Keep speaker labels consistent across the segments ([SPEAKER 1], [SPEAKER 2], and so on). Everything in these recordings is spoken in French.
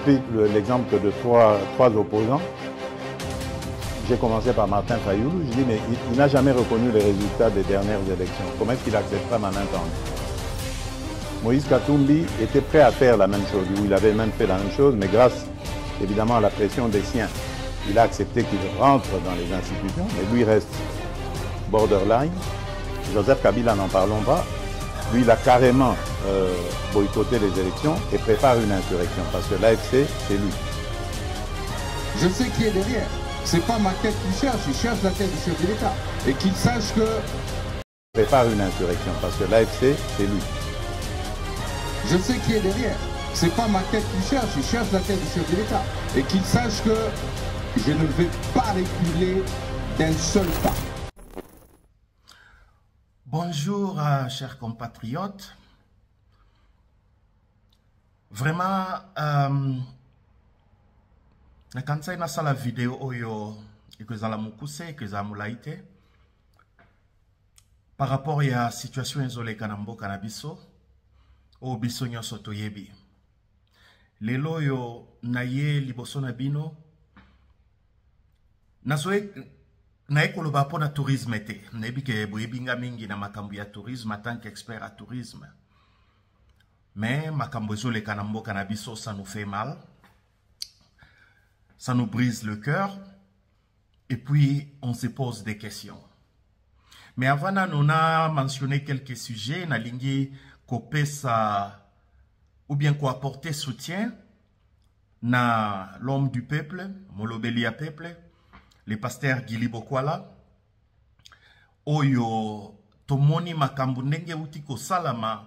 [SPEAKER 1] pris l'exemple de trois opposants. J'ai commencé par Martin Fayoulou. Je dis, mais il n'a jamais reconnu les résultats des dernières élections. Comment est-ce qu'il acceptera ma main tendue? Moïse Katumbi était prêt à faire la même chose, ou il avait même fait la même chose, mais grâce évidemment à la pression des siens, il a accepté qu'il rentre dans les institutions, mais lui reste borderline. Joseph Kabila, n'en parlons pas. Lui, il a carrément boycotté les élections et prépare une insurrection, parce que l'AFC, c'est lui.
[SPEAKER 2] Je sais qui est derrière. C'est pas ma tête qu'il cherche, il cherche la tête du chef de l'État. Et qu'il sache que...
[SPEAKER 1] Prépare une insurrection, parce que l'AFC, c'est lui.
[SPEAKER 2] Je sais qui est derrière. C'est pas ma tête qu'il cherche, il cherche la tête du chef de l'État. Et qu'il sache que je ne vais pas reculer d'un seul pas.
[SPEAKER 3] Bonjour, chers compatriotes. Vraiment, quand ça a la vidéo oyo et que ça la mukuse que ça moulaite par rapport à la situation isolée kanambo kanabiso o biso nyoso toyebi lelo yo naye liboso na bino nazoe na ekoloba po na tourisme te nebi ke boyebinga mingi na makambo ya tourisme en tant qu'expert à tourisme mais makambo ezole kanambo kanabiso ça nous fait mal. Ça nous brise le cœur et puis on se pose des questions. Mais avant, on a mentionné quelques sujets. On a lingué ça ou bien qu'on apporter soutien na l'homme du peuple, Molobelia peuple, le pasteur Gili Bokwala. Oyo tomoni makambu ndenge utiko salama.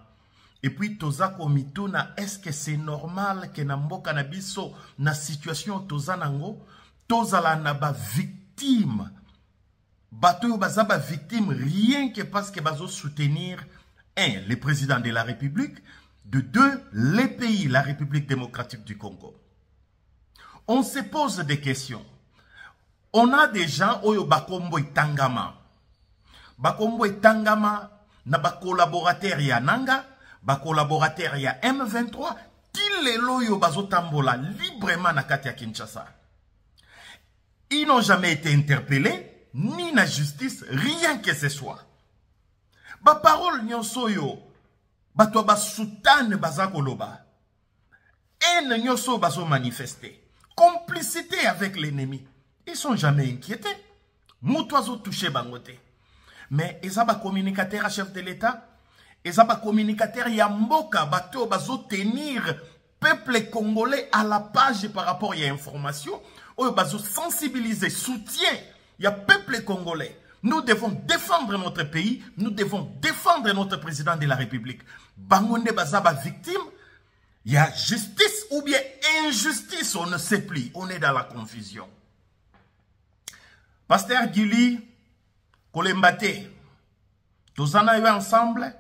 [SPEAKER 3] Et puis, tozako mituna, est-ce que c'est normal que na mboka na biso, na situation tozanango, tozala na ba victime. Bato yo bazaba victime rien que parce que bazo soutenir, un, le président de la République, de deux, les pays, la République démocratique du Congo. On se pose des questions. On a des gens, oyo bakombo itangama. Bakombo itangama, na ba collaborateur ya nanga, ba collaborateur ya M23 qui les loyo bazotambola librement na kati ya Kinshasa. Ils n'ont jamais été interpellés ni na justice, rien que ce soit. Ba parole nyonso yo bato ba soutane bazakoloba. En nyonso bazo manifester. Complicité avec l'ennemi. Ils sont jamais inquiétés. Moutouazo touché bangote. Mais ils ont ba communicateur à chef de l'État. Et ça va communicateur Yamboka bateau bazo tenir peuple congolais à la page par rapport à l'information. Ou bazo sensibiliser, soutien. Il y a peuple congolais. Nous devons défendre notre pays. Nous devons défendre notre président de la République. Bangonde bazaba victime. Il y a justice ou bien injustice. On ne sait plus. On est dans la confusion. Pasteur Gili Kolembate. Tous en eu ensemble.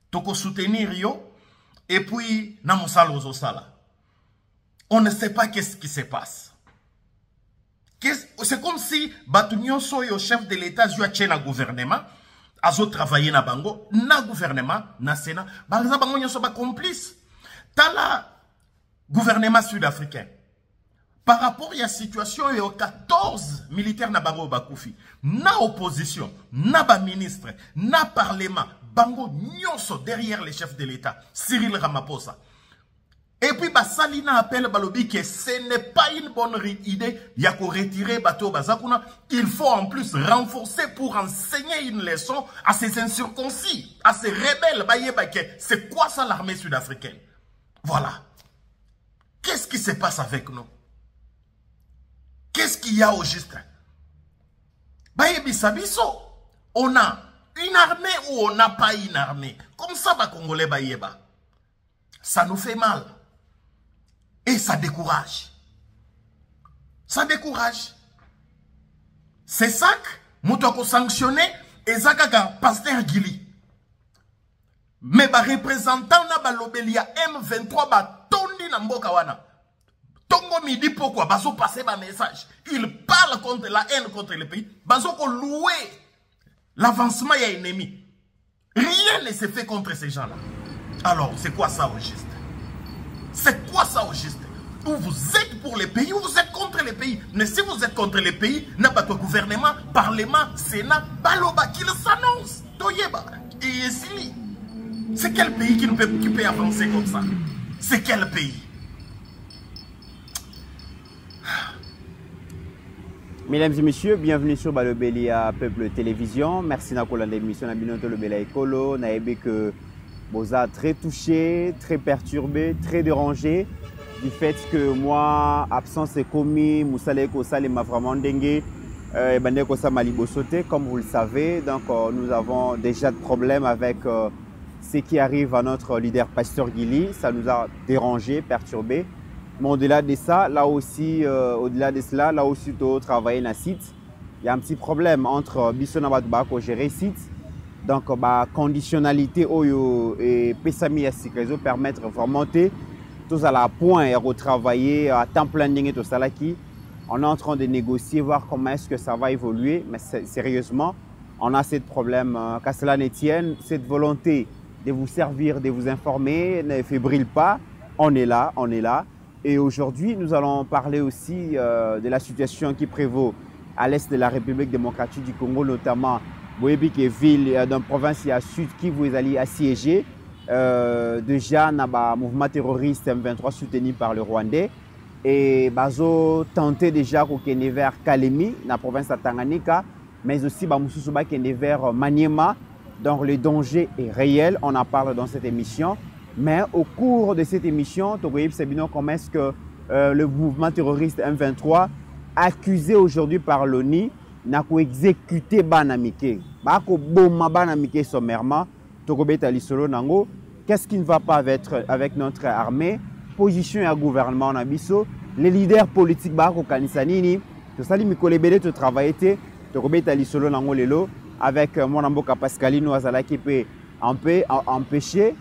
[SPEAKER 3] Toko soutenir yo et puis na mosala ozosala. On ne sait pas qu'est-ce qui se passe. C'est comme si Batunyo Soyo, chef de l'État, joue à gouvernement, azo travailler na bango, na gouvernement, na Sénat, bango bango nyo so ba complice. Tala gouvernement sud-africain. Par rapport à la situation, il y a 14 militaires na bango bakoufi. Na opposition, na ba ministre, na parlement, bango nyonso derrière les chefs de l'État, Cyril Ramaphosa. Et puis Salina appelle balobi que ce n'est pas une bonne idée, il y a qu'à retirer bateau bazakuna. Il faut en plus renforcer pour enseigner une leçon à ces incirconcis, à ces rebelles. C'est quoi ça l'armée sud-africaine? Voilà. Qu'est-ce qui se passe avec nous? Qu'est-ce qu'il y a au juste? Bayebisabiso, on a une armée ou on n'a pas une armée. Comme ça, ba Congolais bayeba. Ça nous fait mal. Et ça décourage. Ça décourage. C'est ça que nous avons sanctionné et ça que pasteur Gili. Mais ba représentant na ba lobelia M23 ba tondi na mboka wana. Tongo midi pourquoi baso passer ba message. Il parle contre la haine contre le pays. Baso ko louer l'avancement y a ennemi. Rien ne se fait contre ces gens-là. Alors, c'est quoi ça au juste? C'est quoi ça au juste? Ou vous êtes pour les pays ou vous êtes contre les pays. Mais si vous êtes contre les pays, n'a pas de gouvernement, parlement, sénat, baloba qui le s'annonce. Toyeba. Et ici, c'est quel pays qui peut avancer comme ça? C'est quel pays?
[SPEAKER 4] Mesdames et messieurs, bienvenue sur Balobelia Peuple Télévision. Merci d'avoir l'émission Nabinoto Lobela Ekolo. Naébé que Boza très touché, très perturbé, très dérangé du fait que moi, absence est commis, Moussale Kosale m'a vraiment dengue, et Bande Kosa Malibosote, comme vous le savez. Donc, nous avons déjà de problèmes avec ce qui arrive à notre leader Pasteur Guili. Ça nous a dérangé, perturbé. Mais au-delà de ça, là aussi, au-delà de cela, là aussi, tu travailles dans le site. Il y a un petit problème entre Bissona Batbako gérer site. Donc, conditionnalité et Pessami à Sikrezo permettre vraiment de tous à la point et retravailler à temps plein et tout ça là qui on est en train de négocier, voir comment est-ce que ça va évoluer. Mais sérieusement, on a ce problème, qu'à cela ne tienne, cette volonté de vous servir, de vous informer, ne fébrile pas. On est là, on est là. Et aujourd'hui, nous allons parler aussi de la situation qui prévaut à l'est de la République démocratique du Congo, notamment Boyebi qui est ville d'une province à sud qui vous est allé assiéger. Déjà, il y a un mouvement terroriste M23 soutenu par le Rwandais. Et bazo tenté déjà qu'on ait vers Kalemi, dans la province de Tanganyika, mais aussi Bamoussousouba qui est vers Maniema. Donc le danger est réel, on en parle dans cette émission. Mais au cours de cette émission, Togoyib Sabino, comment est-ce que le mouvement terroriste M23, accusé aujourd'hui par l'ONU, n'a qu'à exécuter Banamike. Bako Boma Banamike sommairement. Qu'est-ce qui ne va pas avec notre armée? Position et gouvernement Nabiso, les leaders politiques Bako Kanisanini, tout ça, Mikolebele, tu travailles, tu solo Nango Lelo, avec mon amboka Pascaline Ouazala qui peut empêcher.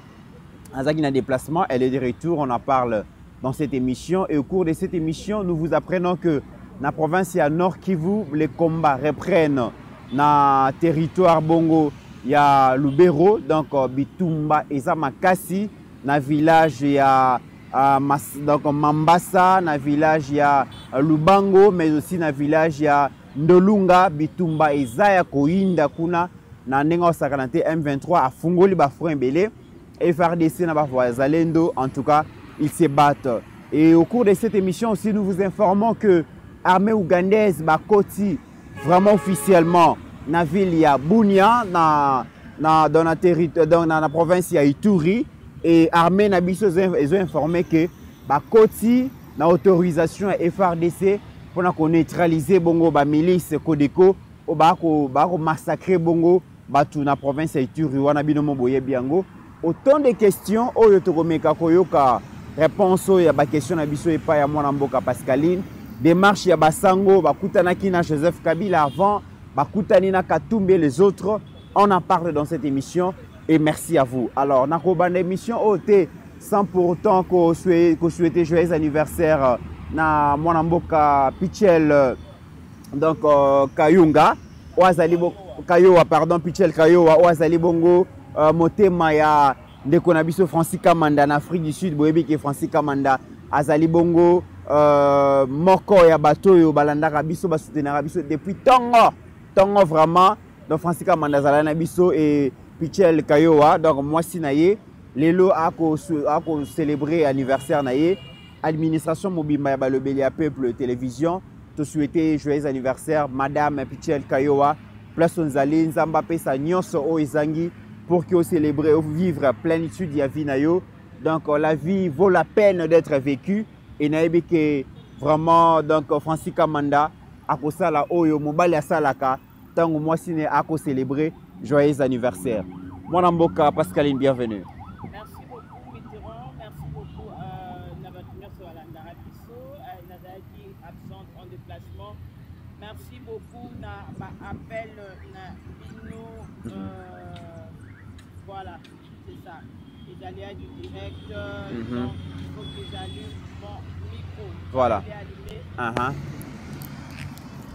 [SPEAKER 4] Azaki a un déplacement, elle est de retour, on en parle dans cette émission. Et au cours de cette émission, nous vous apprenons que dans la province à Nord Kivu, les combats reprennent dans le territoire Bongo. Il y a Lubero, donc Bitumba et Zamakasi. Dans le village, il y a Mambasa. Dans le village, il y a Lubango. Mais aussi dans le village, il y a Ndolunga, Bitumba et Zaya Koinda Kuna. Dans le M23 à Fungoli Bafouembele. Et FARDC n'a pas Zalendo. En tout cas, ils se battent. Et au cours de cette émission aussi, nous vous informons que l'armée ougandaise Bakoti, vraiment officiellement, dans la ville, il y a Bunia, dans la province, il y a Ituri. Et l'armée Nabiso, ils ont informé que Bakoti, dans l'autorisation FARDC, pour neutraliser Bongo, la milice Kodeko, pour massacrer Bongo, dans la province Ituri, autant de questions, réponse à la question et pas à Mwanamboka Pascaline. Démarche ya Basango, Bakutanaki na Joseph Kabila avant, Bakutanina Katumbe les autres. On en parle dans cette émission et merci à vous. Alors, dans cette émission, sans pour autant qu'on souhaite joyeux anniversaire na Mwanamboka Pichel, donc Kayunga, Kayowa, pardon, Pichel Kayowa, Oazali Bongo, Motema ya Ndekonabiso Francis Kamanda en Afrique du Sud, Boyebi qui est Francis Kamanda, Azali Bongo. Moko ya bato yo balanda biso basoutenir biso depuis tongo vraiment donc Francis Kamanda na biso et Pichel Kayowa donc moi sinaye lelo ako célébrer anniversaire naye administration Mobimba ya Balobelia Peuple Télévision te souhaiter joyeux anniversaire madame Pichel Kayowa place onzali nzamba pesa nyonso o ezangi pour que célébrer ou vivre plénitude ya vie na yo donc la vie vaut la peine d'être vécue. Et naebi que vraiment donc Francis Kamanda a kosala oyo mobali asalaka tango moi sine a ko célébrer joyeux anniversaire. Mon amboka Pascaline, bienvenue.
[SPEAKER 5] Merci beaucoup Mitterrand, merci beaucoup Nabatumia Soalanda Rabiso, Nadaki absente en déplacement. Merci beaucoup na appel na Bino voilà, c'est ça. Les aléas du direct donc il faut que j'allume mon micro.
[SPEAKER 4] Voilà.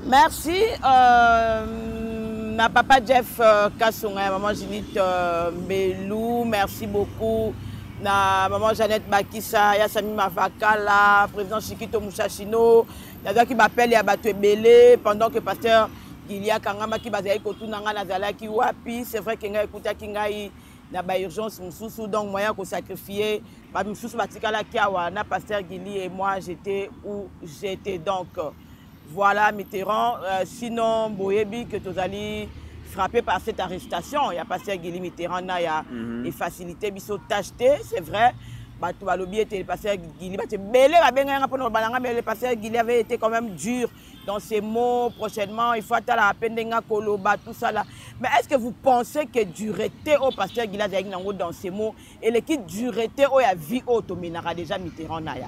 [SPEAKER 5] Merci. Ma papa Jeff Kassonga, maman Ginite Belou, merci beaucoup. na maman Jeannette Bakissa, ya Sami Mavakala, président Chikito Mouchachino, na qui m'appelle ya bato ebele pendant que pasteur Gilia Kangama qui bazali kotunanga nazala ki wapi, c'est vrai que nga écouta ki ngai na ba urgence mususu donc moyen ko sacrifier ba mususu batikala ki awa na pasteur Gili et moi j'étais où j'étais donc voilà Mitterrand sinon boyebi que tozali frappé par cette arrestation. Il y a pasteur Gili Mitterrand, il y a des facilités, c'est vrai. Le pasteur Gili, mais le pasteur Gili avait été quand même dur dans ses mots. Prochainement, il faut attendre la peine de Koloba, tout ça là. Mais est-ce que vous pensez que dureté au pasteur Gili dans ses mots et l'équipe dureté au ya vie au Tominara déjà Mitterrand naya?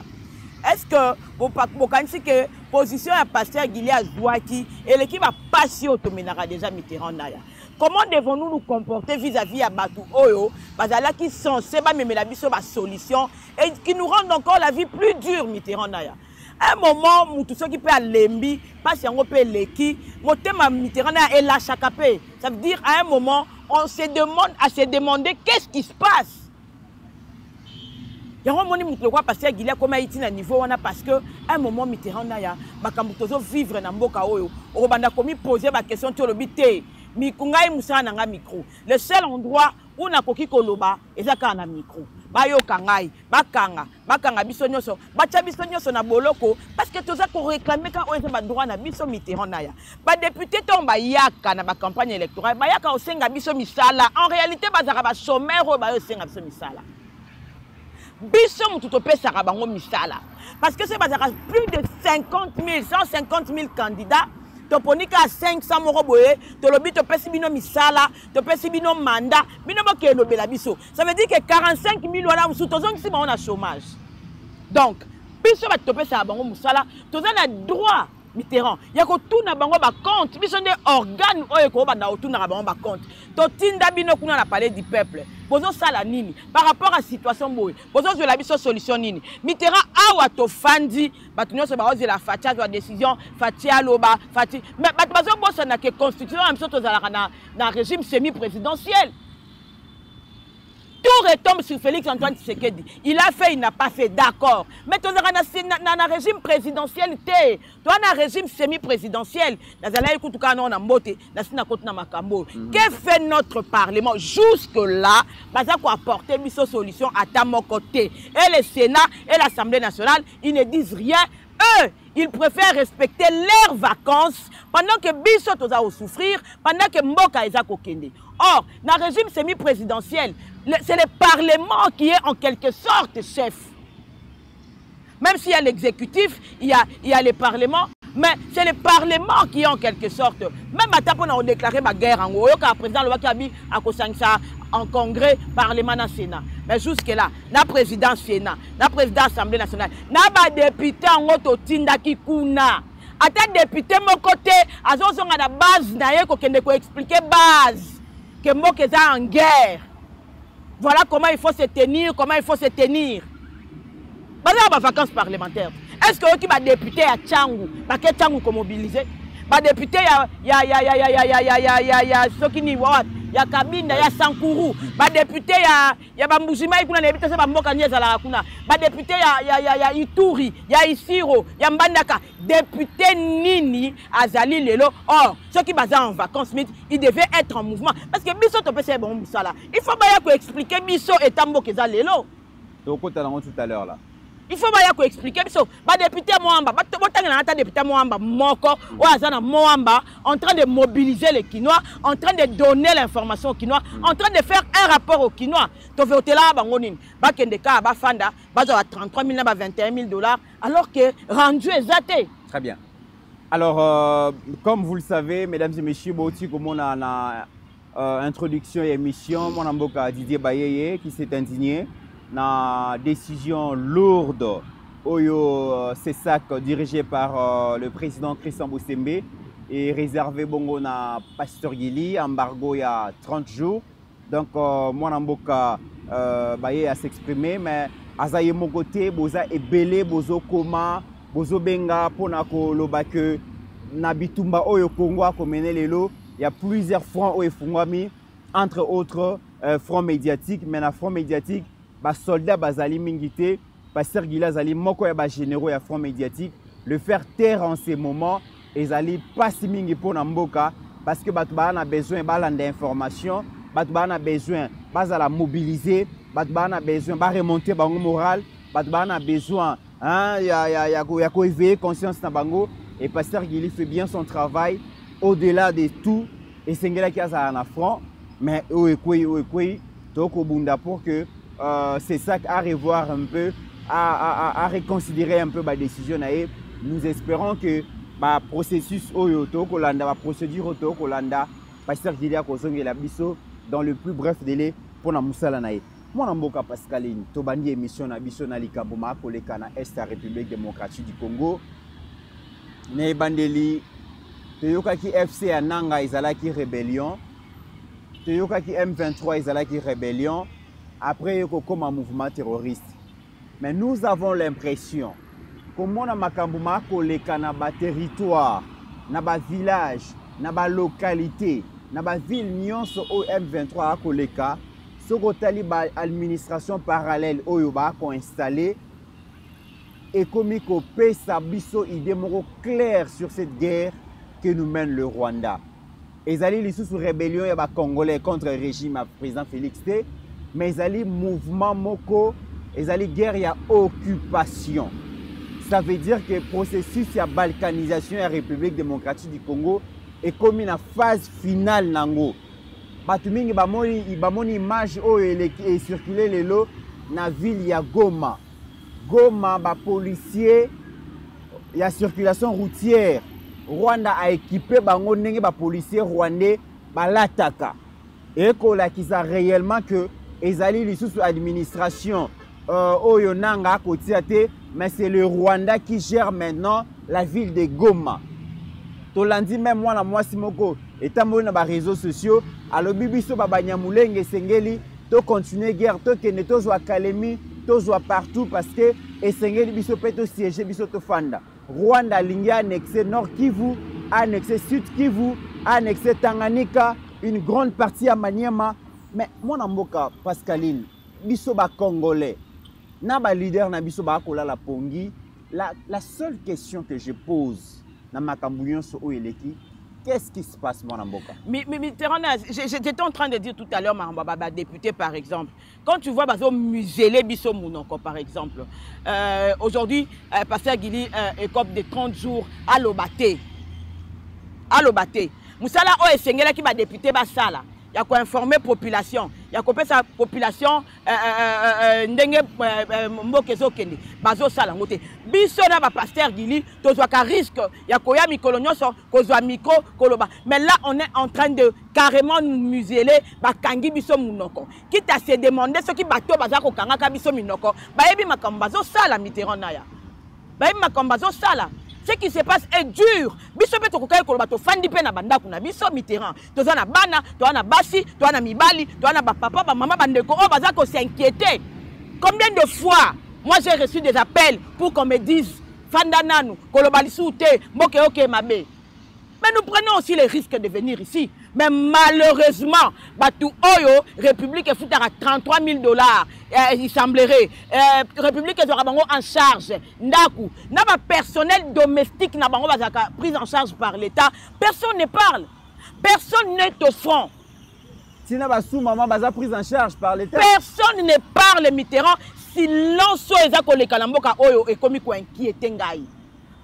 [SPEAKER 5] Est-ce que vous pensez que position à pasteur Gili Azouaki et l'équipe a passé au Tominara déjà Mitterrand naya? Comment devons-nous nous comporter vis-à-vis à Batou Oyo, Bazala qui sont censés mener la vie sur la solution et qui nous rendent encore la vie plus dure Mitterrand naya? À un moment, tout ce qui peut aller lembi, pas si on peut l'équipe, mon thème Mitterrand naya est la chakapé. Ça veut dire à un moment, on se demande à se demander qu'est-ce qui se passe. Il y a un moment où parce que Gili a comme à niveau parce que à un moment Mitterrand naya bakambutozo vivre na mboka oyo obanda komi poser ba question to lobité mikungai musana nga micro le seul endroit où na koki koloba ezaka na micro bayo kangai bakanga biso nyoso bacha biso nyoso na boloko parce que toza ko réclamer ka oyo ba droit na biso Mitterrand naya ba député tomba yaka na ba campagne électorale ba yaka osenga biso misala en réalité bazaka ba chômeur o ba osenga biso misala biso mutu topesaka bango misala parce que c'est plus de 50 000 150 000 candidats toponika 500 moko boye tolobi topesi bino misala topesi bino mandat bino bokendo bela biso ça veut dire que 45 000 wana musu tozongisi bango na chômage donc biso ba topesa bango misala tozana droit Mitterrand ya ko tuna bango ba compte biso nde organe oyo ko ba na otuna bango ba compte to tinda bino kuna na palais du peuple bozo sala nini par rapport à situation boye bozo zo la biso solution nini Mitterrand awa to fandi batunyo so ba ozi la fatia de décision fatia loba fati mais bazo bossa na que constitution am so to zala na régime semi-présidentiel. Tout retombe sur Félix Antoine Tshisekedi. Il a fait, il n'a pas fait, d'accord. Mais tu as un régime présidentiel, tu as un régime semi-présidentiel. Que fait notre Parlement jusque-là? Parce qu'on a apporté une solution à ta côté. Et le Sénat et l'Assemblée nationale, ils ne disent rien. Eux, ils préfèrent respecter leurs vacances pendant que Bissot a souffrir, pendant que Mboka est à kokende. Or, dans le régime semi-présidentiel, c'est le Parlement qui est en quelque sorte chef. Même s'il y a l'exécutif, il y a le Parlement, mais c'est le Parlement qui est en quelque sorte. Même à on a déclaré ma guerre en haut, quand le président Louakabi a ça en congrès, Parlement et Sénat. Mais jusque-là, la présidence Sénat, la présidence Assemblée nationale, n'a député en auto tinda kikuna. À tel député, mon côté, à la base, n'a pas expliquer base, que moi qui est en guerre. Voilà comment il faut se tenir, comment il faut se tenir. Par exemple, vacances parlementaires. Est-ce que qui va député à Tchangou, parce que Tchangou est mobilisé? Va député il y a ceux qui n'y voient. Il y a Kabinda, il y a Sankourou. Va député il y a Bamboujima, il y a député c'est Bamboka Niezala kuna. Va député il y a Ituri, il y a Isiro, il y a Mbandaka. Député Nini Azali Lelo. Or, ceux qui basent en vacances, ils devaient être en mouvement parce que Bisso topé c'est bon ça là. Il faut bien expliquer Bisso et Tambo Keza Lelo.
[SPEAKER 4] Donc on t'a tout à l'heure là.
[SPEAKER 5] Il faut bien expliquer Bisso. Ba député Moamba, ba député Moamba Moko ou Azana Moamba en train de mobiliser les Quinois, en train de donner l'information aux Quinois, en train de faire un rapport aux Quinois. Tu veux là bangonin, ba kendeka ba fanda, ba 33 000 ba 21 000 $, alors que rendu exacté.
[SPEAKER 4] Très bien. Alors comme vous le savez, mesdames et messieurs, Boti comme on a introduction et émission, mon amboka Didier Bayeye qui s'est indigné na décision lourde Oyo CESAC dirigé par le président Christian Bousembe et réservé bongo na Pasteur Gili, embargo il y a 30 jours. Donc moi Namboka Baye a s'exprimer mais azaye mon côté boza ebele bozo koma bozo benga ponako lobake na bitumba oyo Congo a mené lelo, il y a plusieurs fronts oyo fungwami entre autres front médiatique mais na front médiatique ba soldat bazali mingité, Pasteur Guili azali moko ya ba généraux ya front médiatique, le faire taire en ces moments ezali pas si mingi pour mboka parce que batu ba na besoin ba landa information, batu ba na besoin bazala mobiliser, batu ba na besoin ba remonter bango moral, batu ba na besoin ya ko éveiller conscience na bango. Et Pasteur Guili fait bien son travail au-delà de tout. Et c'est ce qui a un front. Mais oui, donc au Bunda pour que c'est ça à revoir un peu, à reconsidérer un peu la décision. Nous espérons que le processus la procédure auto Kolanda, Pasteur Guili a kozongi la biso dans le plus bref délai pour na musala nae. Moi namboka Pascaline, tobandi émission na biso na likaboma koleka na Est la République démocratique du Congo. Ne bandeli toyokaki FC ya Nanga ezalaki rébellion, toyokaki M23 ezalaki rébellion, après yokokoma mouvement terroriste. Mais nous avons l'impression comment na makambo koleka na ba territoire, na ba village, na ba localité, na ba ville nyonso o M23 koleka, sokotali ba administration parallèle oyo ba ko installé. Et comme il pesa biso idée claire sur cette guerre que nous mène le Rwanda. Ils allaient sous rébellion et congolais contre le régime du président Félix T. Mais ils allaient mouvement moko, ils allaient guerre et occupation. Ça veut dire que le processus de balkanisation de la République démocratique du Congo est comme une phase finale nango. Batumingi bamoni image où est circulé le lot na ville ya Goma. Goma, ba policier, il y a circulation routière. Rwanda a équipé bango ndenge ba policier rwandais ba lataka. Et qu'on a qui ça réellement que ezali li sous administration oyo nanga kotiate, mais c'est le Rwanda qui gère maintenant la ville de Goma. Tolandi même moi na moi simoko étant na ba réseaux sociaux, alo bibiso ba banyamulenge sengeli to continuer guerre to kene to zo Kalemi tous partout parce que Essengeli biso peto siège biso to fanda. Rwanda lingi annexé Nord Kivu, annexé Sud Kivu, annexé Tanganyika, une grande partie à Maniema. Mais mon amboka Pascaline, biso ba Congolais, na ba leader na biso ba kola la pongi. La seule question que je pose na makambuyon so oeleki, qu'est-ce qui se passe, mon amboka?
[SPEAKER 5] Mitterrand, j'étais en train de dire tout à l'heure, ma député, par exemple, quand tu vois bazo muselé biso mounoko, par exemple, aujourd'hui, Pasteur Guili écope de 30 jours à l'Obaté. À l'Obaté. Moussala o esengela qui va député basala. Il y a quoi informer population. Il y a quoi sa population ndenge mbokezo kende. Bazo sala ngote. Biso na ba Pasteur Guili tozwa ka risque. Il y a quoi mikolo nyonso kozwa micro koloba. Mais là on est en train de carrément nous museler ba kangi biso munoko. Quitte à se demander ce qui bato bazako kangaka biso minoko. Ba yebi makambo bazo sala Mitterrand na ya. Ba yebi makambo bazo sala. Ce qui se passe est dur. Biso beto kokai koloba to fandi pe na banda kuna biso Mitterrand. Toza na bana, toza na basi, toza na mibali, toza na ba papa, ba maman bandeko o bazako s'inquiéter. Combien de fois moi j'ai reçu des appels pour qu'on me dise fanda nanu, koloba lisute, moke ok mabe. Mais nous prenons aussi les risques de venir ici. Mais malheureusement, Batu Oyo, République est foutue à 33 000 $. Il semblerait. République est en charge. Ndaku. N'a pas personnel domestique n'a pas pris en charge par l'État. Personne ne parle. Personne n'est au front.
[SPEAKER 4] Si n'a pas sous maman baza prise en charge par l'État.
[SPEAKER 5] Personne ne parle Mitterrand. Silence aux les Kalamboka Oyo et comme quoi inquiété ngai.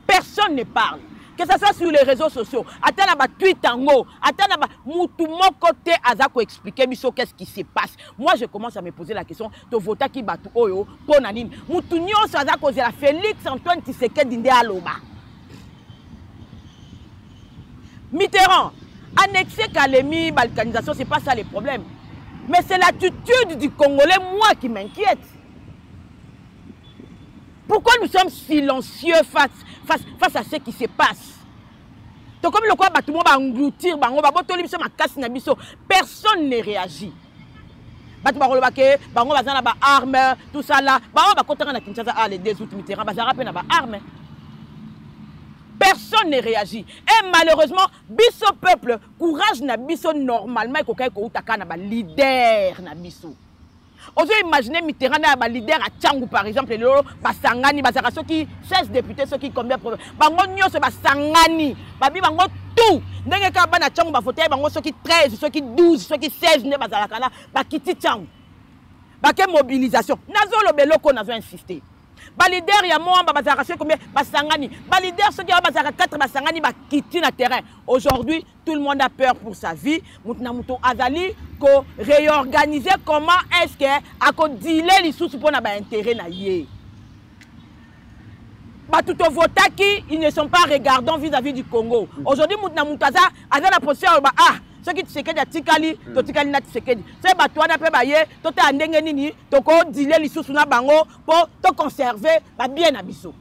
[SPEAKER 5] Personne ne parle. Que ça soit sur les réseaux sociaux, attends à Twitter, attends à mon côté, Azako expliquer qu'est-ce qui se passe. Moi, je commence à me poser la question de voter qui batu oyo, ponanine. Moutounion, Azako, c'est la Félix Antoine Tshisekedi d'Inde Aloba. Mitterrand, annexer Kalemi, balkanisation, c'est pas ça le problème. Mais c'est l'attitude du Congolais, moi, qui m'inquiète. Pourquoi nous sommes silencieux face à ce qui se passe? Donc comme le quoi tout le monde va engloutir, personne ne réagit. Armes, tout ça là, les 2 août Mitterrand, armes. Personne ne réagit. Et malheureusement, biso peuple, courage na biso normalement, il y a leader na biso. Ozo imaginer Mitterrand na leader à Tchangou par exemple lelo basangani bazaka soki 16 députés soki combien bango nyonso basangani babi bango tout ndenge ka bana Tchangou ba voter bango soki 13 soki 12 soki 16 ne bazalaka na bakiti Tchangou bake mobilisation nazo lobeloko nazo insister ba leader ya mwamba bazaka soki combien basangani ba leader soki bazaka 4 basangani bakiti na terrain. Aujourd'hui tout le monde a peur pour sa vie. Mutna muto azali ko réorganiser comment est-ce que a ko dealer les sous pour na ba intérêt na yé. Ba tout votaki, ils ne sont pas regardants vis-à-vis du Congo. Aujourd'hui mutna mutaza azala la position ba ceux qui Tshisekedi atikali to tikali na Tshisekedi. C'est ba toi na pe ba ye to ta ndenge nini to ko dealer les sous na bango pour to conserver ba bien na biso.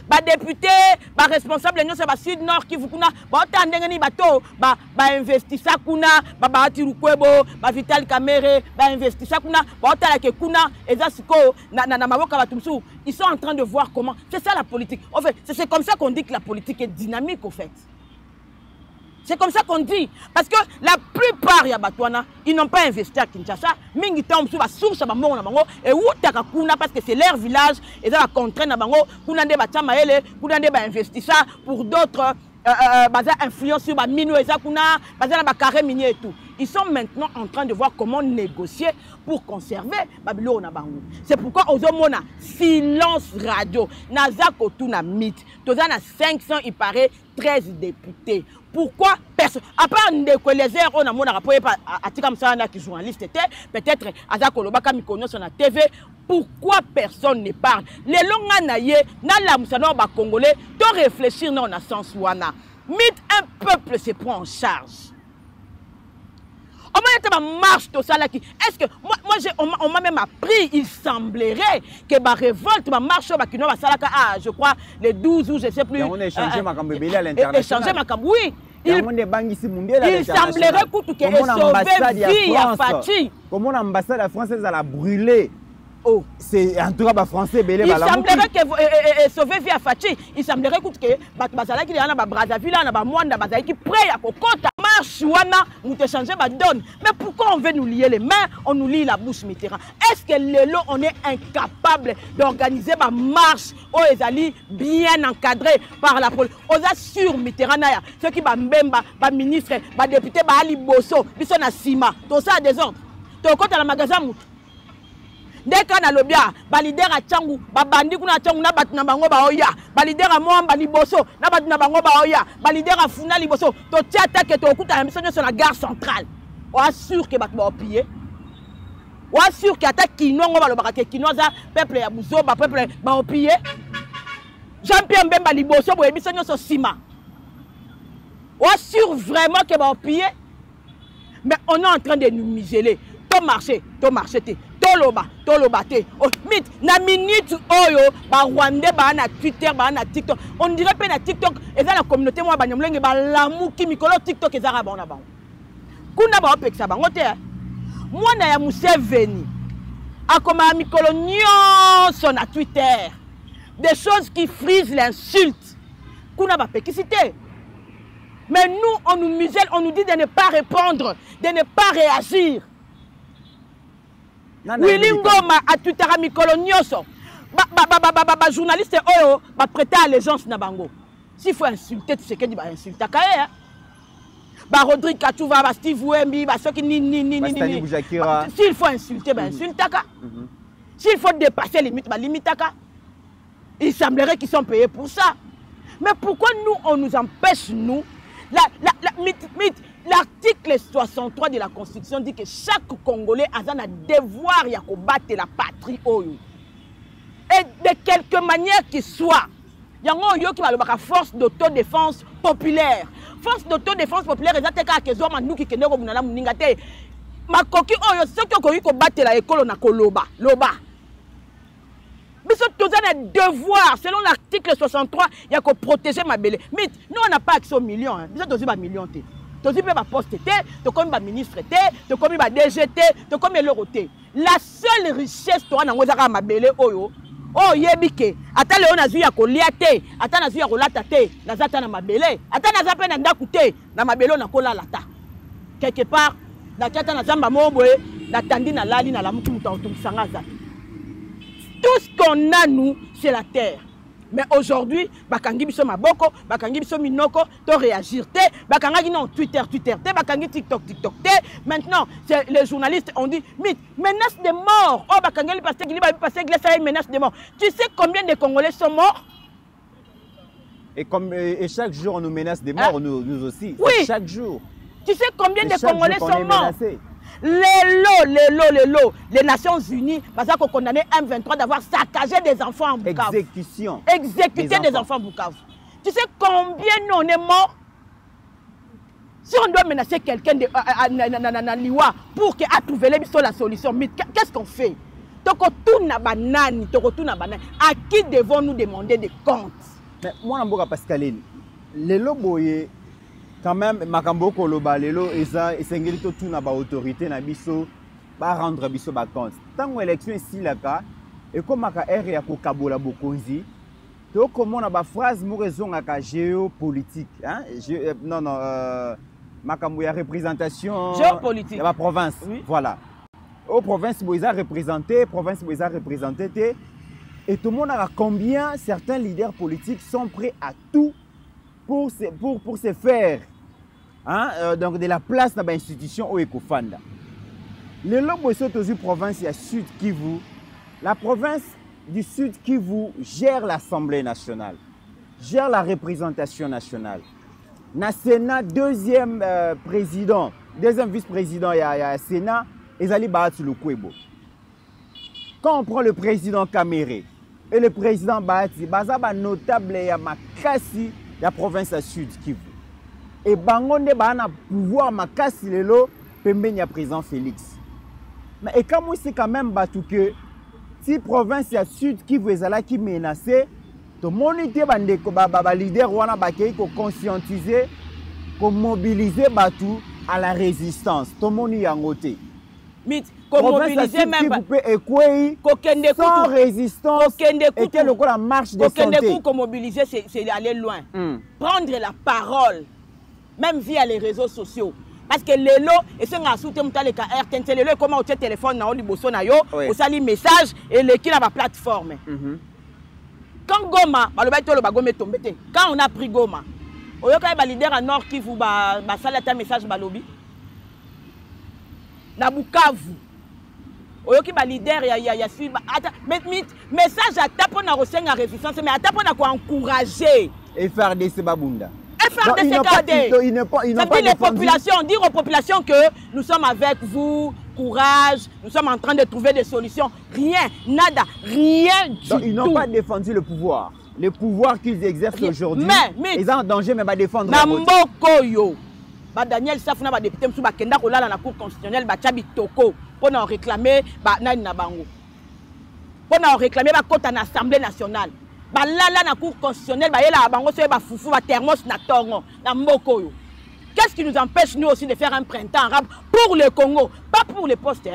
[SPEAKER 5] Ba député, ba responsable ñoo se ba sud nord qui kuna ba tandenge ni bato ba investissa kuna ba Tirukwebo ba Vital Kamerhe ba investissa kuna ba tala ke kuna eza siko na maboka batumsu. Ils sont en train de voir comment c'est ça la politique. En fait, c'est comme ça qu'on dit que la politique est dynamique au fait. C'est comme ça qu'on dit. Parce que la plupart ya batwana, ils n'ont pas investi à Kinshasa. Mingi tombe sur la source à bango na bango et où taka kuna parce que c'est leur village et ça va contraindre na bango kuna nde batama ele, kuna nde ba investir ça pour d'autres baza influence sur ba mino et ça kuna baza na ba carré minier et tout. Ils sont maintenant en train de voir comment négocier pour conserver Babilo na bango. C'est pourquoi ozomona silence radio naza kotuna mythe. Toza na 500 il paraît 13 députés. Pourquoi personne à part les airs on a mon rapport à Tikam Sanda qui journaliste était peut-être Azako Lobaka Mikono sur la TV. Pourquoi personne ne parle? Les longs naye na la musano ba congolais to réfléchir non na sens wana. Mythe un peuple se prend en charge. On marche tout ça là qui est-ce que moi on m'a même appris il semblerait que ma révolte ma marche ba kino ba salaka je crois les 12 ou je sais plus
[SPEAKER 4] on a échangé ma cambébélé à l'international
[SPEAKER 5] échangé ma cam oui il
[SPEAKER 4] semblerait
[SPEAKER 5] que sauver vie à Fachi
[SPEAKER 4] comment l'ambassade de France elle a brûlé. Oh, c'est en tout cas français belé
[SPEAKER 5] il semblerait que sauver vie à Fachi il semblerait que bazala qui na ba Brazzaville na ba Mwanda bazala qui prêt à kokota marche wana nous te changer ba donne mais pourquoi on veut nous lier les mains on nous lie la bouche Mitterrand est-ce que lelo on est incapable d'organiser ba marche au ezali bien encadré par la police on a sur Mitterrand na ceux qui ba mbemba ba ministre ba député ba ali bosso biso na sima tout ça des ordres to kota la magasin dès qu'on a le bien, leader à Tchangou, bandi kuna Tchangou na bat na bango ba oya, leader à Mwamba liboso, na bat na bango ba oya, leader à Funa liboso, to tiata que to kuta mission sur la gare centrale. On assure que bat ba piller. On assure que attaque Kinongo ba lo ba ke Kinoza, peuple ya Buzo, ba peuple ba piller. Jean-Pierre Mbemba liboso bo mission sur Sima. On assure vraiment que ba piller. Mais on est en train de nous museler. To marcher te. Toloba te. Oh, mythe, na minute oyo, ba Rwandais, ba na Twitter, ba na TikTok. On dirait pas na TikTok, et dans la communauté, moi, ba nyamlenge, ba l'amour qui mikolo TikTok, et ça rabon na ba. Kuna ba opek sa bango te. Moi, na ya Museveni. Akoma mikolo nyonso na Twitter. Des choses qui frisent l'insulte. Kuna ba pekisité. Mais nous, on nous muselle, on nous dit de ne pas répondre, de ne pas réagir. Willy Ngoma a Twitter mikolo nyonso. Ba journaliste oyo ba prêter allégeance na bango. S'il faut insulter tu sais que dit ba insulter kaé. Ba Rodrigue Kachouva ba Steve Wembi ba ceux qui ni. S'il faut insulter ba insulter ka. S'il faut dépasser les limites ba limite ka. Il semblerait qu'ils sont payés pour ça. Mais pourquoi nous on nous empêche nous l'article 63 de la Constitution dit que chaque Congolais a un devoir de combattre la patrie. Et de quelque manière qu'il soit, il y a une force d'autodéfense populaire. Force d'autodéfense populaire, c'est que nous qui sommes ma coquille, ceux qui ont combattre la école na koloba. Mais ce un devoir, selon l'article 63, il y a que protéger ma belle. Mais nous, on n'a pas accès aux millions. Nous avons un million. Tu as un poste, tu as un ministre, tu as un DGT, tu as un l'euro. La seule richesse, tu as ma belle. Oh, yebike. Attends, on a vu à Koliate. Attends, on a vu à Kolatate. Nazata na ma belle. Attends, on a vu à Ndakute. Na ma belle, on a Kolalata. Quelque part, na Kata na Zamba Moboe. natandi na lali na lamuki muta otumisanga za. Tout ce qu'on a nous, c'est la terre. Mais aujourd'hui, bakangi biso maboko, bakangi biso minoko, to réagir te, bakangi non Twitter te, bakangi TikTok te. Maintenant, les journalistes ont dit menace de mort. Oh bakangi parce que ça une menace de mort. Tu sais combien de Congolais sont morts?
[SPEAKER 4] Et chaque jour on nous menace de mort, nous aussi.
[SPEAKER 5] Oui.
[SPEAKER 4] Chaque jour.
[SPEAKER 5] Tu sais combien de Congolais sont morts? Les Nations Unies, parce qu'on condamné M23 d'avoir saccagé des enfants en Bukavu.
[SPEAKER 4] Exécution.
[SPEAKER 5] Exécuter des enfants en Bukavu. Tu sais combien nous on est morts? Si on doit menacer quelqu'un de Liwa pour qu'il a trouvé la solution, mais qu'est-ce qu'on fait? Donc, à qui devons-nous demander des comptes?
[SPEAKER 4] Mais moi, je suis Pascaline. Les loboyés, quand même, makambo koloba lelo eza esengeli to tuna ba autorité na biso ba rendre biso ba compte. Tango élection ici la ka et comme maka R ya ko kabola bokonzi to comment na ba phrase mo raison ka géopolitique hein makambo ya représentation
[SPEAKER 5] géopolitique
[SPEAKER 4] ya ba province
[SPEAKER 5] oui.
[SPEAKER 4] Voilà. Aux provinces boisa représenté, province boisa représenté et tout le monde a combien certains leaders politiques sont prêts à tout pour se faire donc de la place dans l'institution au Ekofanda. Le lobo sont aux provinces de Sud Kivu. La province du Sud Kivu gère l'Assemblée nationale, gère la représentation nationale. Na Sénat, deuxième président, deuxième vice-président, il y a Sénat, Ezali Bahati Lukwebo. Quand on prend le président Kamere et le président Bahati, Bazaba notable ya makasi la province à Sud Kivu. Et Bangonde a pouvoir makasi lelo pembeni ya président Félix. Mais et comme c'est quand même batu que si province à Sud Kivu ezala qui menacé, to monité bandeko ba leader wana bakei ko conscientiser, ko mobiliser batu à la résistance. To moni yangote.
[SPEAKER 5] Mobiliser même
[SPEAKER 4] sans résistance et que la marche de santé.
[SPEAKER 5] Mobiliser, c'est aller loin. Prendre la parole, même via les réseaux sociaux. Parce que les lots, et ce qu'on soutenu le RTNC, les lots, comment on téléphone, on a message et les qui la plateforme. Quand Goma, quand on a pris Goma, on a leader à Nord qui vous un message balobi. Na Bukavu oyoki ba leader ya suivre message à tapo na resenga résistance mais à tapo na ko encourager
[SPEAKER 4] et faire des babunda
[SPEAKER 5] il n'a pas les populations dire aux populations que nous sommes avec vous, courage, nous sommes en train de trouver des solutions, rien du tout.
[SPEAKER 4] Ils n'ont pas défendu le pouvoir qu'ils exercent aujourd'hui.
[SPEAKER 5] Mais
[SPEAKER 4] ils sont en danger mais pas défendre
[SPEAKER 5] la Mbokoyo. Daniel Safuna va député msou bakenda ko lala na cour constitutionnelle ba tchabi toko pour réclamer nani na bango pour réclamer ba kota na assemblée nationale ba lala na cour constitutionnelle ba yela bango so ba fufu ba thermos na tongo na mbokoyo. Qu'est-ce qui nous empêche nous aussi de faire un printemps arabe pour le Congo, pas pour les postes,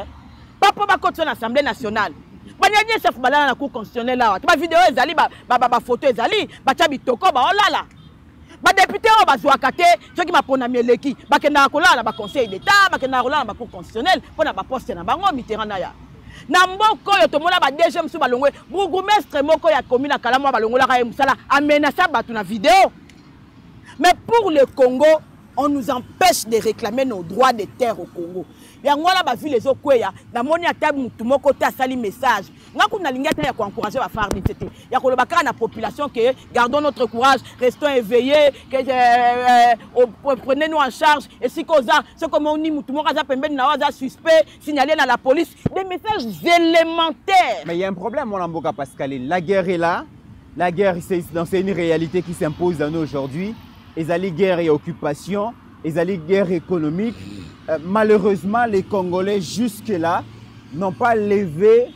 [SPEAKER 5] pas pour ba kota na assemblée nationale. Daniel Safuna ba lala na cour constitutionnelle là ba vidéo ezali ba photo ezali ba tchabi toko ba olala. Les députés ont besoin ceux qui m'ont mis l'équipe, le conseil d'État, le cour constitutionnel, pour la poste na bango Mitterrand ya. Na mboko yo to mona ba DG msu balongwe, bourgmestre moko ya commune à Kalamo balongola ka musala amenaça batu na vidéo. Mais pour le Congo, on nous empêche de réclamer nos droits de terre au Congo. Yangola ba vu les okweya, na moni ata mutu moko ta sali message. Ngaku na lingata ya encourager ba faire ditete. Ya ko lobaka na population que gardons notre courage, restons éveillés, que prenez-nous en charge et si koza ce comme on dit mutu moko za pembeni na waza suspect, signaler à la police des messages élémentaires.
[SPEAKER 4] Mais il y a un problème mon amboka Pascaline. La guerre est là. La guerre c'est une réalité qui s'impose à nous aujourd'hui. Les alliés guerre et occupation, les alliés guerre économique. Malheureusement, les Congolais jusque-là n'ont pas levé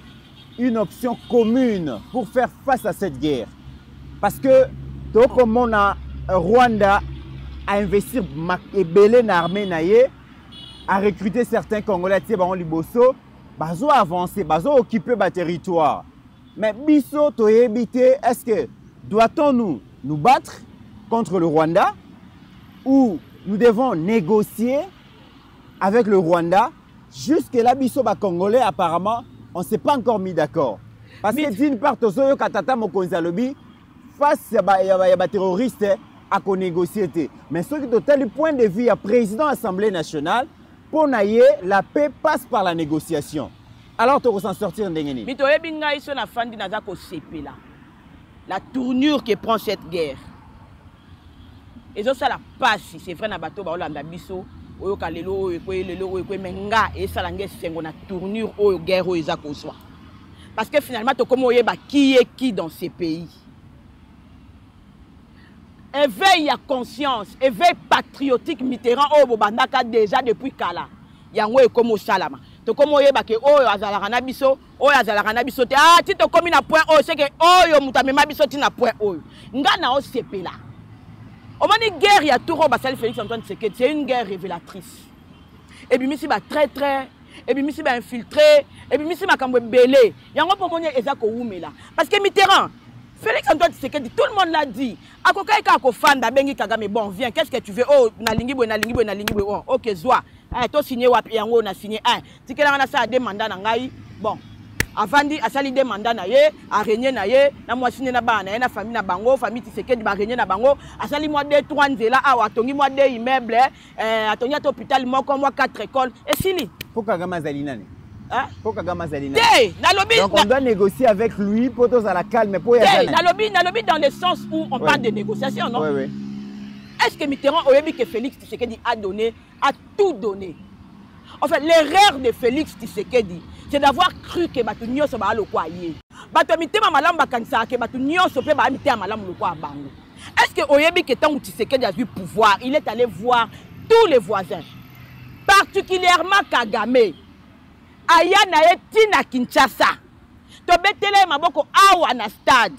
[SPEAKER 4] une option commune pour faire face à cette guerre. Parce que, comme on a Rwanda à investir dans l'armée, à recruter certains Congolais, ils ont avancé, ils ont occupé le territoire. Mais biso to éviter, est-ce que doit-on nous battre contre le Rwanda ou nous devons négocier avec le Rwanda Jusque-là, biso ba Congolais, apparemment, on ne s'est pas encore mis d'accord. Parce que d'une part, Tozoyo Katata Mokonzi alobi, face à des terroristes, à négocier. Mais ce qui est du point de vue du président de l'Assemblée nationale, pour naïe, la paix passe par la négociation. Alors, tu vas s'en sortir ndengeni.
[SPEAKER 5] Mais tu as bien dit que Fandi n'a pas CP là. La tournure que prend cette guerre. Et ça la passe, c'est vrai, na bateau ba Olanda biso, oyo kalelo oyo ekwe menga et ça la guerre c'est une tournure oyo guerre oyo za kozwa. Parce que finalement to comme oyeba qui est qui dans ces pays. Éveil à conscience, éveil patriotique Mitterrand oyo bobandaka déjà depuis kala. Yango e comme au salama. To comme oyeba ke oyo azalaka na biso, oyo azalaka na biso te ah ti to comme na point oyo c'est que oyo mutamema biso ti na point oyo. Nga na o CP là. Au moment de guerre, il y a tout Basali Félix Antoine Tshisekedi, c'est une guerre révélatrice. Et puis, il y a traître, et puis, il y a infiltré, et puis, il y a belé. Il y a un peu de Ezako Oumela. Parce que Mitterrand, Félix Antoine Tshisekedi, tout le monde l'a dit. Bon, viens, qu'est-ce que tu veux? Oh, na lingi boy. Ok, zoa. Tu as signé, on a signé. Tu as demandé à Nangaï. Bon. Avant dit, asali demanda na ye, a régné na ye, na moi signé na ba na famille na bango, famille Tshisekedi ba régné na bango, asali moi 2-3 nzela awa tongi moi 2 immeubles, atongi at hôpital moko moi 4 écoles et sili.
[SPEAKER 4] Pour Kagame Zalinane.
[SPEAKER 5] Hein?
[SPEAKER 4] Pour Kagame Zalinane.
[SPEAKER 5] Donc
[SPEAKER 4] on doit négocier avec lui pour tous à la calme pour y aller.
[SPEAKER 5] Nalobi dans le sens où on parle de négociation, non?
[SPEAKER 4] Oui.
[SPEAKER 5] Est-ce que Mitterrand aurait dit que Félix Tshisekedi a tout donné? En fait, l'erreur de Félix Tshisekedi, c'est d'avoir cru que Batunio se bat le quoi yé. Batumité ma malam bakansa que Batunio se peut battre ma malam le quoi bango. Est-ce que Oyebi que tant Tshisekedi a eu pouvoir, il est allé voir tous les voisins, particulièrement Kagame, Aya nae tina Kinshasa, to betele maboko awa na stade.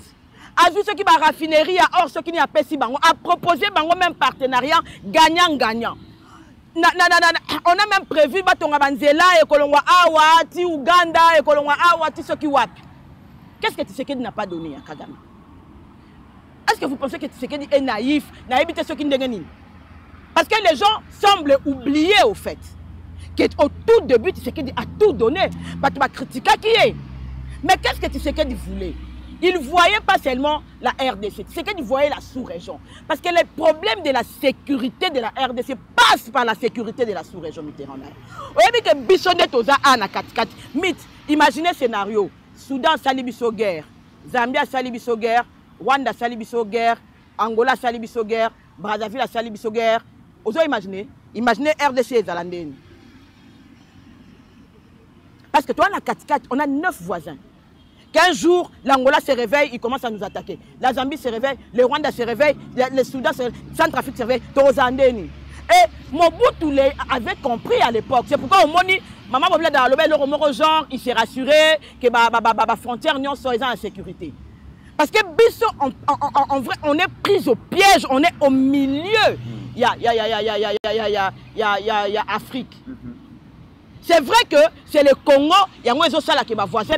[SPEAKER 5] A vu ceux qui va raffinerie or ceux qui n'y a pas si bango, a proposé bango même partenariat gagnant-gagnant. On a même prévu batonga banzela et kolongwa awa ti Uganda et kolongwa awa ti soki wapi. Qu'est-ce que Tshisekedi n'a pas donné à Kagame? Est-ce que vous pensez que Tshisekedi est naïf, naïbité ce qui ndengeni? Parce que les gens semblent oublier au fait qu'au tout début Tshisekedi a tout donné. Tu vas critiquer qui est. Mais qu'est-ce que Tshisekedi voulait? Il ne voyait pas seulement la RDC, c'est qu'il voyait la sous-région. Parce que les problèmes de la sécurité de la RDC passent par la sécurité de la sous-région méditerranéenne. Vous voyez que Bissonnet Toza a na 4-4. Imaginez le scénario. Soudan salibiso guerre, Zambia salibiso guerre, Rwanda salibiso guerre, Angola salibiso guerre, Brazzaville salibiso guerre. Vous imaginez? Imaginez RDC et Zalandeni. Parce que toi, on a 4-4, on a 9 voisins. Qu'un jour, l'Angola se réveille, il commence à nous attaquer. La Zambie se réveille, le Rwanda se réveille, le Soudan se réveille, le Centrafrique se réveille, Torozandeni. Et Mobutu avait compris à l'époque. C'est pourquoi au Moni, maman Bobla Dalobé, le genre, il s'est rassuré que la frontière n'y soit en sécurité. Parce que Bisso, en vrai, on est pris au piège, on est au milieu. Il y a Afrique. C'est vrai que c'est le Congo, il y a un ça qui va voisin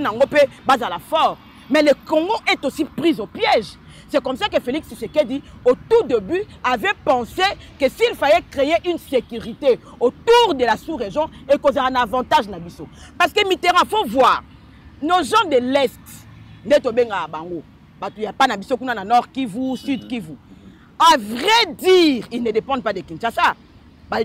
[SPEAKER 5] base à la fort. Mais le Congo est aussi pris au piège. C'est comme ça que Félix Tshisekedi, au tout début, avait pensé que s'il fallait créer une sécurité autour de la sous-région et causer un avantage na biso. Parce que Mitterrand, il faut voir, nos gens de l'Est, il n'y a pas na biso na Nord Kivu, Sud Kivu. À vrai dire, ils ne dépendent pas de Kinshasa.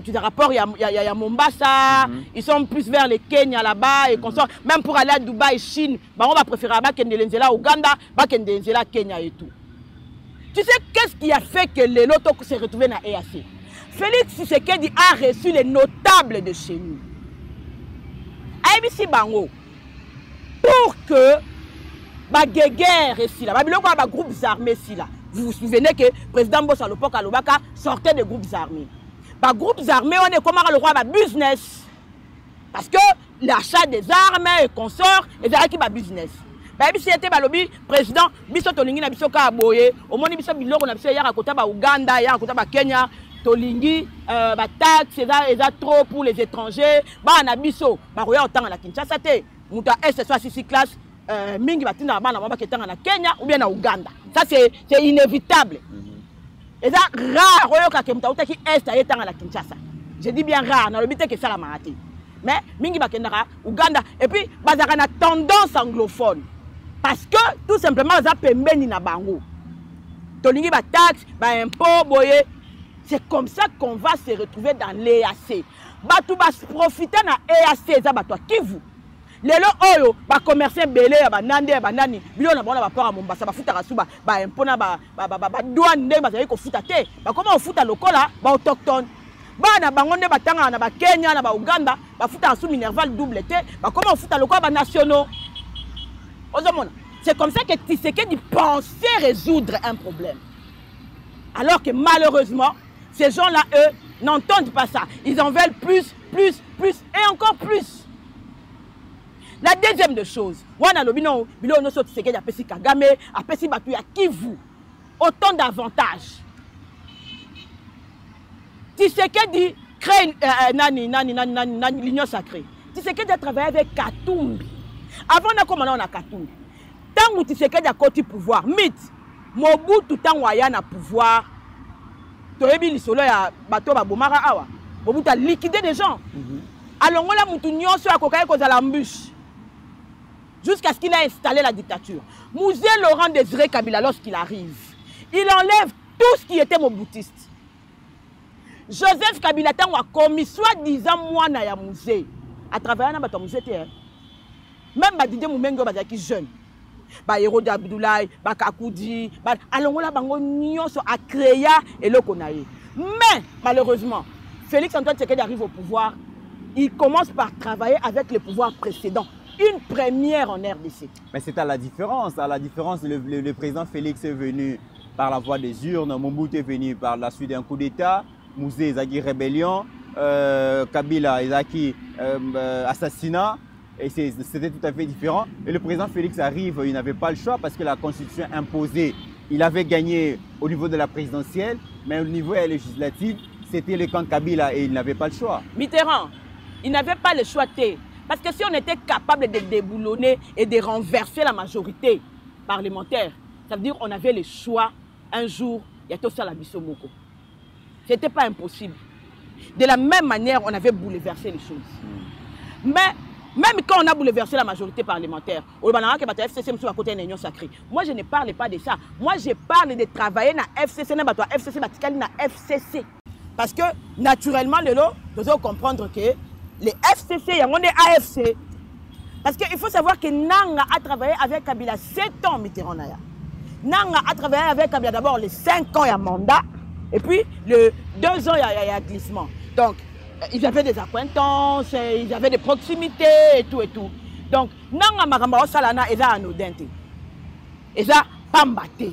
[SPEAKER 5] Tu as rapport, il y a Mombasa, ils sont plus vers le Kenya là-bas et consorts. Même pour aller à Dubaï, Chine, on va préférer Bakendenzela, Ouganda, Bakendenzela, Kenya et tout. Tu sais qu'est-ce qui a fait que les lotos s'est retrouvé dans l'EAC? Félix Tshisekedi a reçu les notables de chez nous. ABC Bango, pour que guerre ici là, groupes armés ici là. Vous vous souvenez que le président Bossa Lopok Alobaka sortait des groupes armés. Les groupes armés, on est comme le roi de business. Parce que l'achat des armes et consorts, c'est qui va business. Si c'était le président, biso tolingi na biso ka boye, au moins biso biloko na biso ya kota ba Uganda, ya kota ba Kenya, tolingi ba taxe eza trop pour les étrangers, ba na biso ba roya otanga na Kinshasa te, muta SS6 classe mingi batinda ba na ba ketanga na Kenya ou bien na Uganda. Ça c'est inévitable. Et ça rare royo ka kemta utaki est ayetanga na Kinshasa. Je dis bien rare, na lobité que ça la marati. Mais mingi bakendaka Uganda et puis bazaka na tendance anglophone parce que tout simplement za pembeni na bango. Tolingi ba taxe, ba impôt boye. C'est comme ça qu'on va se retrouver dans l'EAC. Batu bas profiter na EAC za batwa Kivu. Lelo oyo ba commerçant belé ya banande ba nani bilo na bona ba pora Mombasa ba futa kasuba ba impôt na ba douane nde ba zali ko futa te. Ba comment on futa lokola ba autochtone. Bana bango nde batanga na ba Kenya na ba Uganda ba futa sous Minerval double T ba comment futa lokola ba nationaux. C'est comme ça que Tshisekedi pensait résoudre un problème. Alors que malheureusement, ces gens-là, eux, n'entendent pas ça. Ils en veulent plus, plus, plus et encore plus. La deuxième des choses, wana lobino bilo no so Tshisekedi apesi Kagame, apesi batu ya Kivu. Autant d'avantages. Tshisekedi crée l'union sacrée. Tshisekedi a travaillé avec Katumbi. Avant on a Katumbi. Tant que Tshisekedi a côté pouvoir, mythe, Mobutu tant waya na pouvoir. Toyebi lisolo ya bato ba bomara awa. Mobutu a liquidé des gens. Alors on a mutu nyonso akokaye kozala embûche. Jusqu'à ce qu'il a installé la dictature. Mouzé Laurent Désiré Kabila, lorsqu'il arrive, il enlève tout ce qui était moboutiste. Joseph Kabila tant a commis soi-disant mwana ya Mouzé. À travers un Mouzé. Même Badide Moumengo Bazaki jeune. Ba Hérode Abdoulaye, ba Kakoudi, ba alongola bango nyonso a créé et le konaye. Mais malheureusement, Félix Antoine Tshisekedi arrive au pouvoir, il commence par travailler avec le pouvoir précédent. Une première en RDC. Mais c'est à la différence. Le président Félix est venu par la voie des urnes, Mobutu est venu par la suite d'un coup d'État, Mouzé Zaki rébellion, Kabila Zaki assassinat. Et c'était tout à fait différent. Et le président Félix arrive, il n'avait pas le choix parce que la constitution imposait. Il avait gagné au niveau de la présidentielle, mais au niveau législatif, c'était le camp Kabila et il n'avait pas le choix. Mitterrand, il n'avait pas le choix. Parce que si on était capable de déboulonner et de renverser la majorité parlementaire, ça veut dire qu'on avait le choix un jour, il y a tout ça la Bissomoko. Ce n'était pas impossible. De la même manière, on avait bouleversé les choses. Mais même quand on a bouleversé la majorité parlementaire, moi je ne parle pas de ça. Moi je parle de travailler dans FCC, FCC. Parce que naturellement, nous devons comprendre que les FCC, il y a des AFC. Parce qu'il faut savoir que Nanga a travaillé avec Kabila 7 ans, Mitterrand. Nanga a travaillé avec Kabila d'abord les 5 ans, il y a mandat. Et puis, les 2 ans, il y a glissement. Donc, ils avaient des acquaintances, ils avaient des proximités et tout et tout. Donc, Nanga Maramba Salana est là anodente. Et ça, Pambate.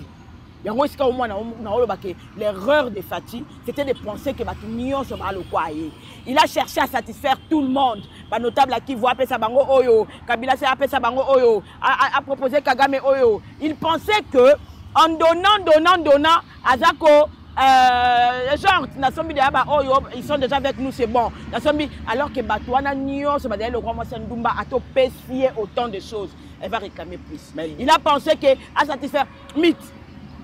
[SPEAKER 5] L'erreur de Fati, c'était de penser que Batunion se le kwaye. Il a cherché à satisfaire tout le monde. Par notable qui voit appeler Sabango Oyo, Kabila s'est appelé Sabango Oyo, a proposé Kagame Oyo. Il pensait que en donnant, Azako, genre, ils sont déjà avec nous, c'est bon. Alors que Batouana Nyon, le grand Mossendumba a tout pessié autant de choses. Elle va réclamer plus. Mais il a pensé qu'à satisfaire mythe.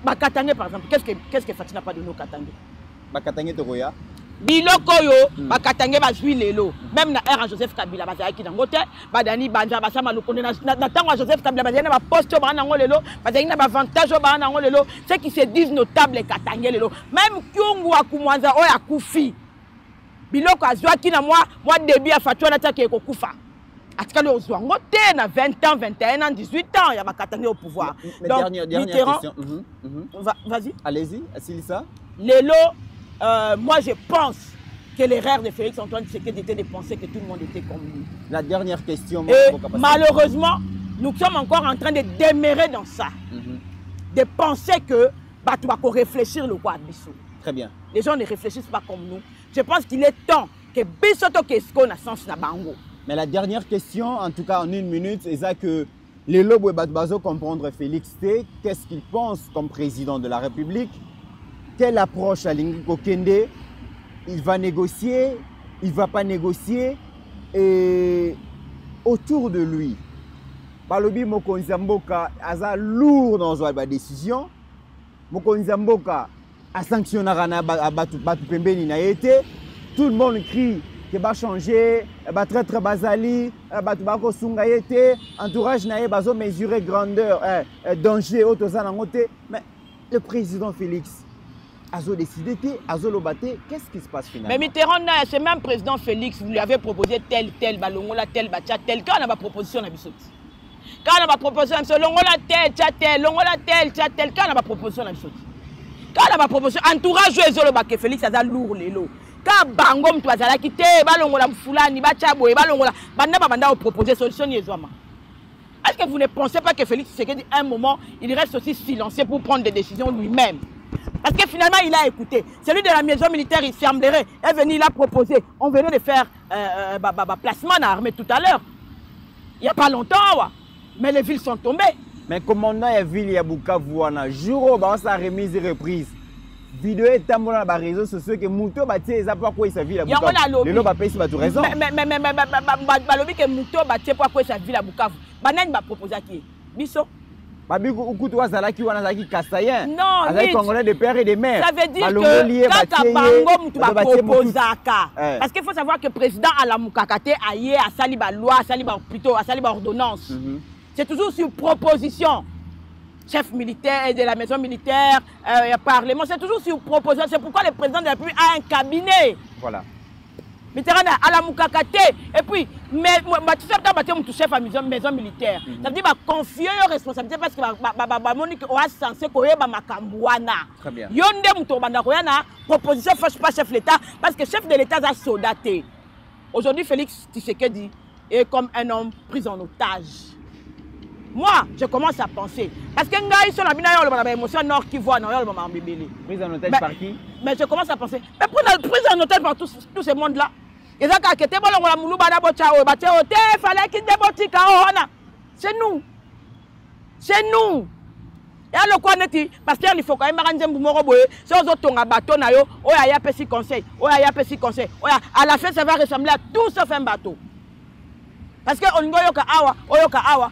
[SPEAKER 5] Bakatangé par exemple, qu'est-ce que Fati n'a pas donné au Katangé? Bakatangé de Roya. Biloko yo, Bakatangé va jouer l'élo. Même na R Joseph Kabila, Bazaki Dangote, Badani Banja, Basama Lukone, Natanga Joseph Kabila, Bazani va poste au Banango Lelo, Bazani va avantage au Banango Lelo, ceux qui se disent notables Katangé Lelo. Même Kyungu Akumwanza, Oya Koufi. Biloko Azwaki na moi début à Fatou na Taki Kokufa. Atikalo Ozwango te na 20 ans, 21 ans, 18 ans, il y a Bakatangé au pouvoir. Donc,
[SPEAKER 4] dernière question.
[SPEAKER 5] Vas-y.
[SPEAKER 4] Allez-y, Assilissa.
[SPEAKER 5] Lélo, moi je pense que l'erreur de Félix Antoine Tshisekedi était de penser que tout le monde était comme lui.
[SPEAKER 4] La dernière question.
[SPEAKER 5] Et malheureusement, nous sommes encore en train de demeurer dans ça. De penser que tu vas réfléchir le quoi Bissou.
[SPEAKER 4] Très bien.
[SPEAKER 5] Les gens ne réfléchissent pas comme nous. Je pense qu'il est temps que Bissou Tokesko na sens na bango.
[SPEAKER 4] Mais la dernière question, en tout cas en 1 minute, c'est ça que les lobes Bazo comprendre Félix T. Qu'est-ce qu'il pense comme président de la République? Quelle approche à Lingiko Kende? Il va négocier? Il ne va pas négocier? Et autour de lui, Balobi Mokonzamboka a lourd dans la décision. Mokonzamboka a sanctionné à Batu Pembeni na été. Tout le monde crie que va changer, va traître bazali, va tobako sungayete, entourage nae bazo mesurer grandeur, danger autozanangote. Mais le président Félix Azo décidé, Azo Lobaté, qu'est-ce qui se passe finalement?
[SPEAKER 5] Mais Mitterrand, ce même président Félix, vous lui avez proposé tel, balongola, tel, bacha, tel. Quand on a ma proposition, on a bisouti. Quand on a ma proposition, on a longola, tel, longola, tel. Quand on a ma proposition, on a bisouti. Quand on a ma proposition, entourage Joué Zolobaké, Félix Aza lourd les lots. Quand Bangom, tu as quitté, balongola, Foulani, Bachabo, balongola, banda proposer solution, Yezouama. Est-ce que vous ne pensez pas que Félix Tshisekedi, à un moment, il reste aussi silencieux pour prendre des décisions lui-même? Parce que finalement, il a écouté. Celui de la maison militaire, il semblerait, est venu, il a proposé. On venait de faire placement dans l'armée tout à l'heure. Il n'y a pas longtemps, mais les villes sont tombées.
[SPEAKER 4] Mais commandant la ville, il y a Bukavu, jour où on a remise et reprise. Vidéo est dans les réseaux sociaux que Mouto Batie, ils savent pas quoi sa ville à Bukavu. Le lot va payer si tu as raison.
[SPEAKER 5] Mais Balobi que Mouto Batie, pourquoi sa ville à Bukavu? Banan va proposer à qui? Bisso.
[SPEAKER 4] Babi Koutoua Zalaki ou Anazaki Kassayen.
[SPEAKER 5] Non,
[SPEAKER 4] avec Congolais de père et de mère.
[SPEAKER 5] Ça veut dire que quand Bango tu vas proposer à Ka. Parce qu'il faut savoir que le président Alamukakate a hier à Saliba loi, plutôt à Saliba ordonnance. C'est toujours sur proposition. Chef militaire de la maison militaire, parlement, c'est toujours sur proposition. C'est pourquoi le président de la République a un cabinet.
[SPEAKER 4] Voilà.
[SPEAKER 5] Mitterrand à la Moukakate. Et puis, tu sais, tu chef à maison militaire. Ça veut dire confier aux responsabilités parce que Monique est censé connaître Makambouana.
[SPEAKER 4] Très bien.
[SPEAKER 5] Yonde Moutoubanda Koyana, proposition pas chef de l'État parce que chef de l'État a soldaté. Aujourd'hui, Félix Tshisekedi est comme un homme pris en otage. Moi, je commence à penser. Parce que ils sont la émotion nord qui voit dans le moment bébé.
[SPEAKER 4] Prise en otage par qui? Mais
[SPEAKER 5] je commence à penser. Mais prise en otage par tout ce monde-là. Ils ont qu'à bon la moulou bada bochao baté hotel fallait qu'il déboti kaona. C'est nous. C'est nous. Et alors quoi neti parce qu'il faut quand même arranger moro boye. C'est aux autres tonga bateau na yo. Oya ya pesi conseil. Oya ya pesi conseil. Oya à la fin ça va ressembler à tout sauf un bateau. Parce que on yoka awa.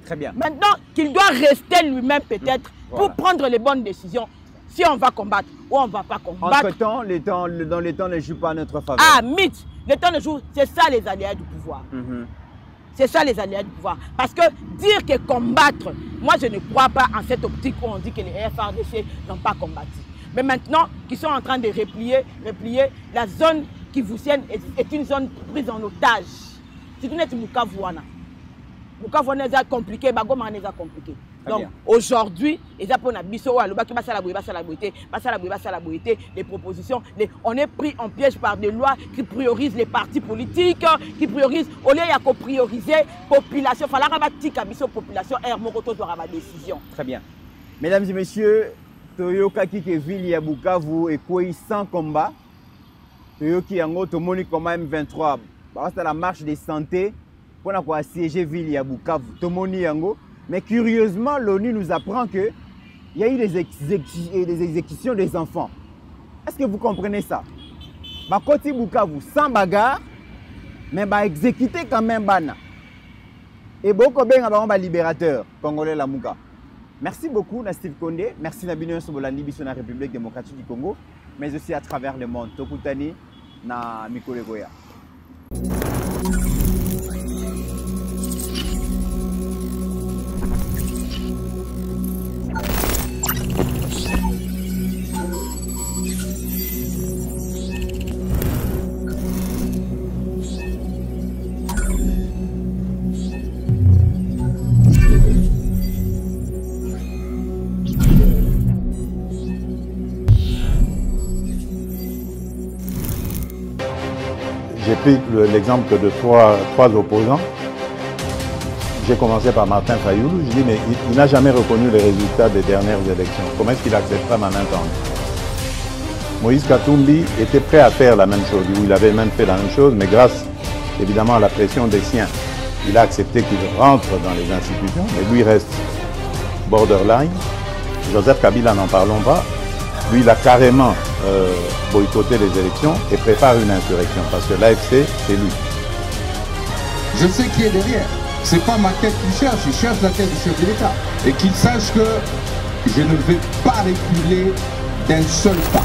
[SPEAKER 4] Très bien.
[SPEAKER 5] Maintenant qu'il doit rester lui-même peut-être pour prendre les bonnes décisions. Si on va combattre ou on ne va pas combattre.
[SPEAKER 4] Entre-temps, dans le temps ne joue pas à notre faveur.
[SPEAKER 5] Ah, mythe. Le temps ne joue, c'est ça les alliés du pouvoir. C'est ça les alliés du pouvoir. Parce que dire que combattre, moi je ne crois pas en cette optique où on dit que les FARDC n'ont pas combattu. Mais maintenant qu'ils sont en train de replier, la zone qui vous tienne est une zone prise en otage. Si tu n'es pas Moukavouana. Moukavouana est compliqué, Bagoma est compliqué. Donc aujourd'hui, les propositions, on est pris en piège par des lois qui priorisent les partis politiques, qui priorisent, au lieu de prioriser la population, il faut que la population ait ma décision.
[SPEAKER 4] Très bien. Mesdames et messieurs, Toyoka Kike Ville ya Bukavu et quoi sans combat. Toyoki Yango Tomoni comme M23. C'est la marche des santé pour assiéger Ville ya Bukavu. Tomoni Yango. Mais curieusement, l'ONU nous apprend qu'il y a eu des exécutions des enfants. Est-ce que vous comprenez ça? Bakoti Bukavu, sans bagarre, mais exécuter quand même Bana. Et beaucoup de libérateur congolais Lamouka. Merci beaucoup, Steve Kondé. Merci Nabino Sobolandi, sur la République démocratique du Congo, mais aussi à travers le monde. Tokutani, na Mikole Goya.
[SPEAKER 1] J'ai pris l'exemple de trois opposants. J'ai commencé par Martin Fayoulou. Je dis, mais il n'a jamais reconnu les résultats des dernières élections. Comment est-ce qu'il acceptera ma main tendue? Moïse Katumbi était prêt à faire la même chose. Il avait même fait la même chose, mais grâce évidemment à la pression des siens, il a accepté qu'il rentre dans les institutions, mais lui reste borderline. Joseph Kabila, n'en parlons pas. Lui, il a carrément boycotté les élections et prépare une insurrection parce que l'AFC, c'est lui.
[SPEAKER 2] Je sais qui est derrière. C'est pas ma tête qu'il cherche, il cherche la tête du chef de l'État. Et qu'il sache que je ne vais pas reculer d'un seul pas.